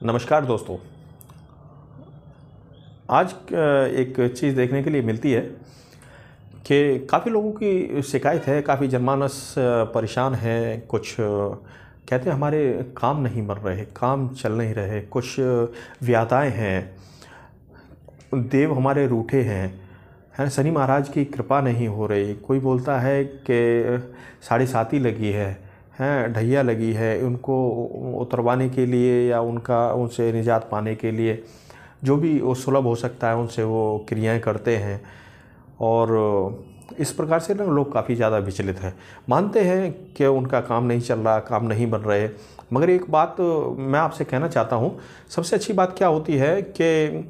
नमस्कार दोस्तों। आज एक चीज़ देखने के लिए मिलती है कि काफ़ी लोगों की शिकायत है, काफ़ी जनमानस परेशान है। कुछ कहते हैं हमारे काम नहीं बन रहे, काम चल नहीं रहे, कुछ व्याधाएं हैं, देव हमारे रूठे हैं, शनि महाराज की कृपा नहीं हो रही। कोई बोलता है कि साढ़े साती लगी है, ढैया लगी है, उनको उतरवाने के लिए या उनसे निजात पाने के लिए जो भी वो सुलभ हो सकता है उनसे वो क्रियाएं करते हैं। और इस प्रकार से ना लोग काफ़ी ज़्यादा विचलित हैं, मानते हैं कि उनका काम नहीं चल रहा, काम नहीं बन रहे। मगर एक बात मैं आपसे कहना चाहता हूँ, सबसे अच्छी बात क्या होती है कि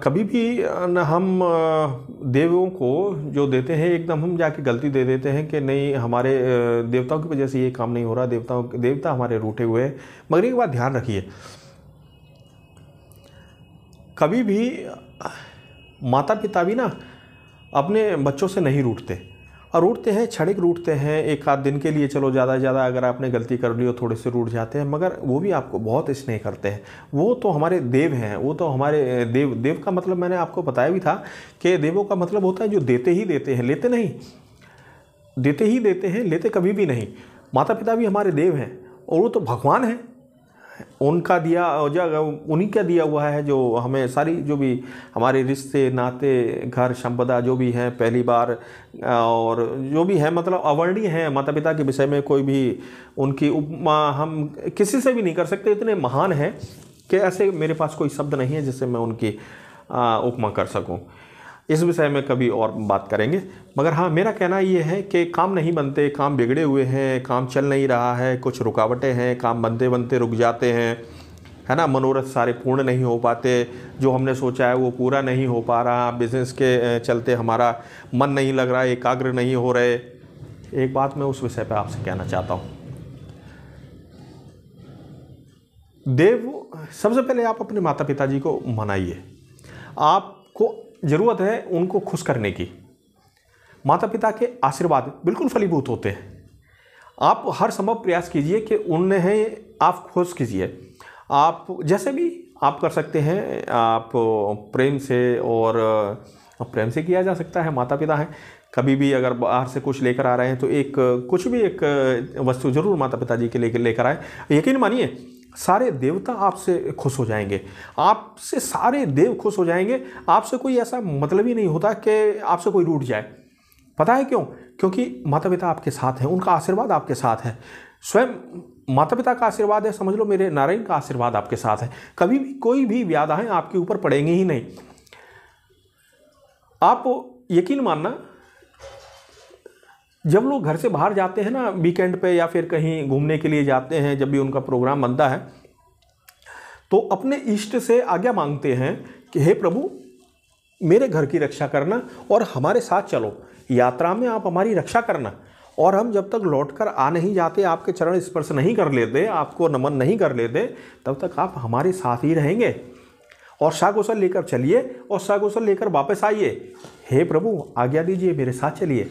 कभी भी न हम देवों को जो देते हैं एकदम हम जाके गलती दे देते हैं कि नहीं हमारे देवताओं की वजह से ये काम नहीं हो रहा, देवता हमारे रूठे हुए हैं। मगर एक बात ध्यान रखिए, कभी भी माता पिता भी ना अपने बच्चों से नहीं रूठते, और रूठते हैं क्षणिक रूठते हैं, एक आध दिन के लिए, चलो ज़्यादा से ज़्यादा अगर आपने गलती कर ली हो थोड़े से रूठ जाते हैं। मगर वो भी आपको बहुत स्नेह करते हैं। वो तो हमारे देव हैं, वो तो हमारे देव का मतलब मैंने आपको बताया भी था कि देवों का मतलब होता है जो देते ही देते हैं, लेते नहीं। देते ही देते हैं, लेते कभी भी नहीं। माता पिता भी हमारे देव हैं और वो तो भगवान हैं। उनका दिया उन्हीं का दिया हुआ है जो हमें सारी जो भी हमारे रिश्ते नाते घर संपदा जो भी हैं पहली बार और जो भी है, मतलब अवर्णीय है। माता पिता के विषय में कोई भी उनकी उपमा हम किसी से भी नहीं कर सकते, इतने महान हैं कि ऐसे मेरे पास कोई शब्द नहीं है जिससे मैं उनकी उपमा कर सकूं। इस विषय में कभी और बात करेंगे। मगर हाँ, मेरा कहना ये है कि काम नहीं बनते, काम बिगड़े हुए हैं, काम चल नहीं रहा है, कुछ रुकावटें हैं, काम बनते बनते रुक जाते हैं, है ना। मनोरथ सारे पूर्ण नहीं हो पाते, जो हमने सोचा है वो पूरा नहीं हो पा रहा, बिजनेस के चलते हमारा मन नहीं लग रहा, एकाग्र नहीं हो रहे। एक बात मैं उस विषय पर आपसे कहना चाहता हूँ। देव, सबसे पहले आप अपने माता पिता जी को मनाइए। आपको ज़रूरत है उनको खुश करने की। माता पिता के आशीर्वाद बिल्कुल फलीभूत होते हैं। आप हर संभव प्रयास कीजिए कि उन्हें आप खुश कीजिए। आप जैसे भी आप कर सकते हैं, आप प्रेम से, और प्रेम से किया जा सकता है। माता पिता हैं, कभी भी अगर बाहर से कुछ लेकर आ रहे हैं तो एक वस्तु जरूर माता पिता जी के लेकर आए। यकीन मानिए सारे देवता आपसे खुश हो जाएंगे, आपसे सारे देव खुश हो जाएंगे। आपसे कोई ऐसा मतलब ही नहीं होता कि आपसे कोई रूठ जाए। पता है क्यों? क्योंकि माता पिता आपके साथ हैं, उनका आशीर्वाद आपके साथ है। स्वयं माता पिता का आशीर्वाद है, समझ लो मेरे नारायण का आशीर्वाद आपके साथ है। कभी भी कोई भी व्याधाएं आपके ऊपर पड़ेंगी ही नहीं। आप यकीन मानना, जब लोग घर से बाहर जाते हैं ना वीकेंड पे या फिर कहीं घूमने के लिए जाते हैं, जब भी उनका प्रोग्राम बनता है तो अपने इष्ट से आज्ञा मांगते हैं कि हे प्रभु मेरे घर की रक्षा करना और हमारे साथ चलो, यात्रा में आप हमारी रक्षा करना। और हम जब तक लौटकर आ नहीं जाते, आपके चरण स्पर्श नहीं कर लेते, आपको नमन नहीं कर लेते, तब तक आप हमारे साथ ही रहेंगे। और साकुशल लेकर चलिए और साकुशल लेकर वापस आइए। हे प्रभु आज्ञा दीजिए, मेरे साथ चलिए।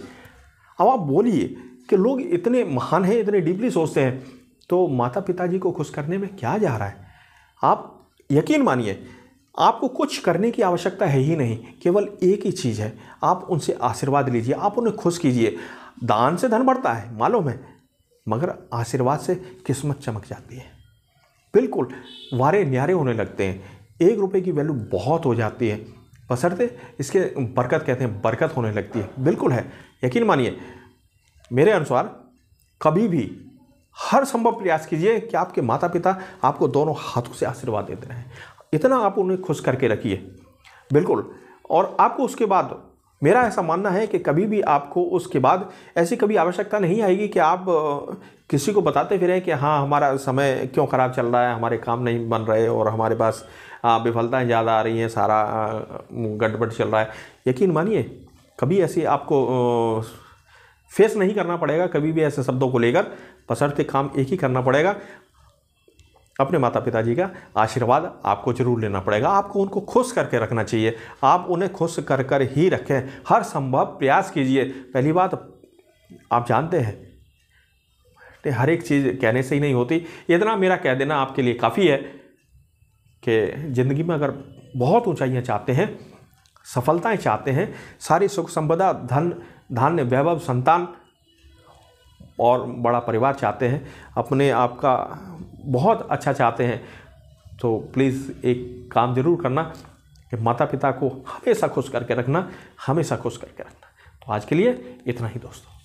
अब आप बोलिए कि लोग इतने महान हैं, इतने डीपली सोचते हैं, तो माता पिताजी को खुश करने में क्या जा रहा है? आप यकीन मानिए आपको कुछ करने की आवश्यकता है ही नहीं, केवल एक ही चीज़ है, आप उनसे आशीर्वाद लीजिए, आप उन्हें खुश कीजिए। दान से धन बढ़ता है मालूम है, मगर आशीर्वाद से किस्मत चमक जाती है। बिल्कुल वारे न्यारे होने लगते हैं। 1 रुपये की वैल्यू बहुत हो जाती है, बशर्ते इसके बरकत, कहते हैं बरकत होने लगती है। बिल्कुल है, यकीन मानिए। मेरे अनुसार कभी भी हर संभव प्रयास कीजिए कि आपके माता पिता आपको दोनों हाथों से आशीर्वाद देते रहें। इतना आप उन्हें खुश करके रखिए, बिल्कुल। और आपको उसके बाद, मेरा ऐसा मानना है कि कभी भी आपको उसके बाद ऐसी कभी आवश्यकता नहीं आएगी कि आप किसी को बताते फिरें कि हाँ हमारा समय क्यों ख़राब चल रहा है, हमारे काम नहीं बन रहे और हमारे पास विफलताएं ज़्यादा आ रही हैं, सारा गड़बड़ चल रहा है। यकीन मानिए कभी ऐसे आपको फेस नहीं करना पड़ेगा, कभी भी ऐसे शब्दों को लेकर। बशर्ते काम एक ही करना पड़ेगा, अपने माता पिताजी का आशीर्वाद आपको जरूर लेना पड़ेगा। आपको उनको खुश करके रखना चाहिए, आप उन्हें खुश कर कर ही रखें, हर संभव प्रयास कीजिए। पहली बात आप जानते हैं हर एक चीज़ कहने से ही नहीं होती। इतना मेरा कह देना आपके लिए काफ़ी है कि ज़िंदगी में अगर बहुत ऊंचाइयां चाहते हैं, सफलताएं चाहते हैं, सारी सुख संपदा, धन धान्य, वैभव, संतान और बड़ा परिवार चाहते हैं, अपने आप का बहुत अच्छा चाहते हैं, तो प्लीज़ एक काम ज़रूर करना कि माता पिता को हमेशा खुश करके रखना, हमेशा खुश करके रखना। तो आज के लिए इतना ही दोस्तों।